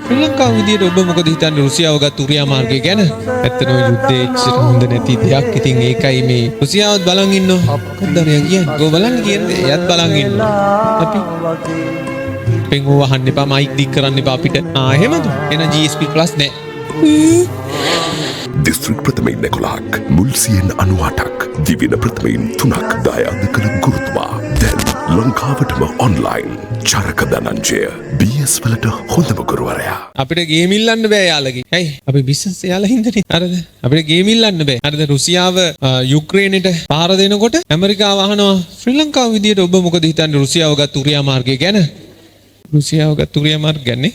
ශ්‍රී ලංකාව විදියට ඔබ මොකද හිතන්නේ රුසියාව ගත් උරියාමාර්ගය ගැන? ඇත්තටම යුද්ධය එච්චර හොඳ නැති දෙයක්. ඉතින් ඒකයි මේ රුසියාවත් බලන් ඉන්නවා. මොකක්ද අර කියන්නේ? ගෝ බලන් කියන්නේ එයත් බලන් ඉන්නවා. අපි පෙන්ගෝ වහන්න එපා, මයික් දික් කරන්න එපා අපිට. එහෙමද? එන GSP+ නෑ. දිස්ත්‍රික් ප්‍රථමයින් 11ක්, මුල් සියන් 98ක්, දිවින ප්‍රථමයින් 3ක් දායාද කළ ගුරුතුමා. දැන් ලංකාවටම ඔන්ලයින්. චරක ධනංජය BS වලට හොඳම ගුරුවරයා. අපිට ගේම් ඉල්ලන්න බෑ යාළුවගේ. ඇයි? අපි බිස්නස් යාළුවා හින්දානේ. හරිද? අපිට ගේම් ඉල්ලන්න බෑ. හරිද? රුසියාව යුක්‍රේනයට පහර දෙනකොට ඇමරිකාව අහනවා ශ්‍රී ලංකාව විදියට ඔබ මොකද හිතන්නේ රුසියාව ගත් උරියාමාර්ගය ගැන? රුසියාව ගත් උරියාමාර්ගය ගැන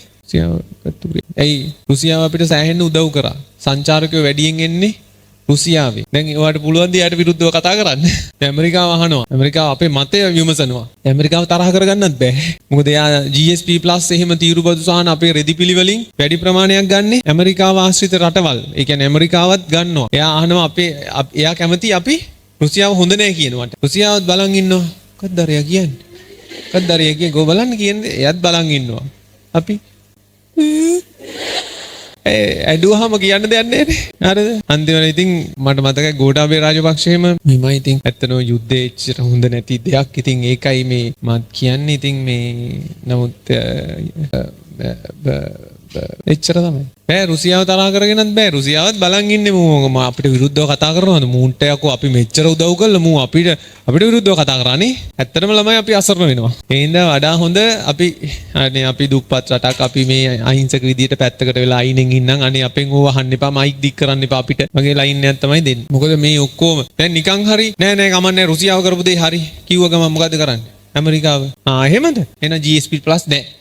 ඇයි රුසියාව අපිට සෑහෙන්න උදව් කරා. සංචාරකයෝ වැඩියෙන් එන්නේ රුසියාවේ. දැන් ඒවට පුළුවන් ද යාට විරුද්ධව කතා කරන්න. දැන් ඇමරිකාව අහනවා. ඇමරිකාව අපේ මතය විමසනවා. ඇමරිකාව තරහ කරගන්නත් බෑ. මොකද එයා GSP+ එහෙම තීරුබදු සහන අපේ රෙදිපිලි වලින් වැඩි ප්‍රමාණයක් ගන්නෙ ඇමරිකාව ආශ්‍රිත රටවල්. ඒ කියන්නේ ඇමරිකාවත් ගන්නවා. එයා අහනවා එයා කැමති අපි රුසියාව හොඳ නැහැ කියනවට. රුසියාවත් බලන් ඉන්නවා. මොකක්ද අර එයා කියන්නේ? මොකක්ද අර එයා කියන්නේ? ගෝ බලන්න කියන්නේ එයාත් බලන් ඉන්නවා. අපි ඇඩුවහම කියන්න දෙයක් නැහැ. හරිද? අන්තිමට ඉතින් මට මතකයි ගෝඨාභය රාජපක්ෂයම මෙමය ඉතින් ඇත්තනම යුද්ධය එච්චර හොඳ නැති දෙයක්. ඉතින් ඒකයි මේ මත් කියන්නේ. ඉතින් මේ නමුත් එච්චර තමයි. බෑ රුසියාව තරහ කරගෙනත් බෑ. රුසියාවත් බලන් ඉන්නේ මූ අපිට විරුද්ධව කතා කරනවද? මූන්ට යකෝ අපි මෙච්චර උදව් කළා මූ අපිට විරුද්ධව කතා කරානේ. ඇත්තටම ළමයි අපි අසරණ වෙනවා. ඒ හින්දා වඩා හොඳ අපි අනේ අපි දුප්පත් රටක් අපි මේ අහිංසක විදියට පැත්තකට වෙලා අයිනෙන් ඉන්නම්. අනේ අපෙන් ඕව අහන්න එපා, මයික් දික් කරන්න එපා අපිට. මගේ ලයින් එකක් තමයි දෙන්නේ. මොකද මේ ඔක්කොම දැන් නිකන් හරි නෑ කමන්නේ රුසියාව කරපු දේ හරි කිව්ව ගමන් මොකද කරන්නේ? ඇමරිකාව. එහෙමද? එන GSP+ නෑ.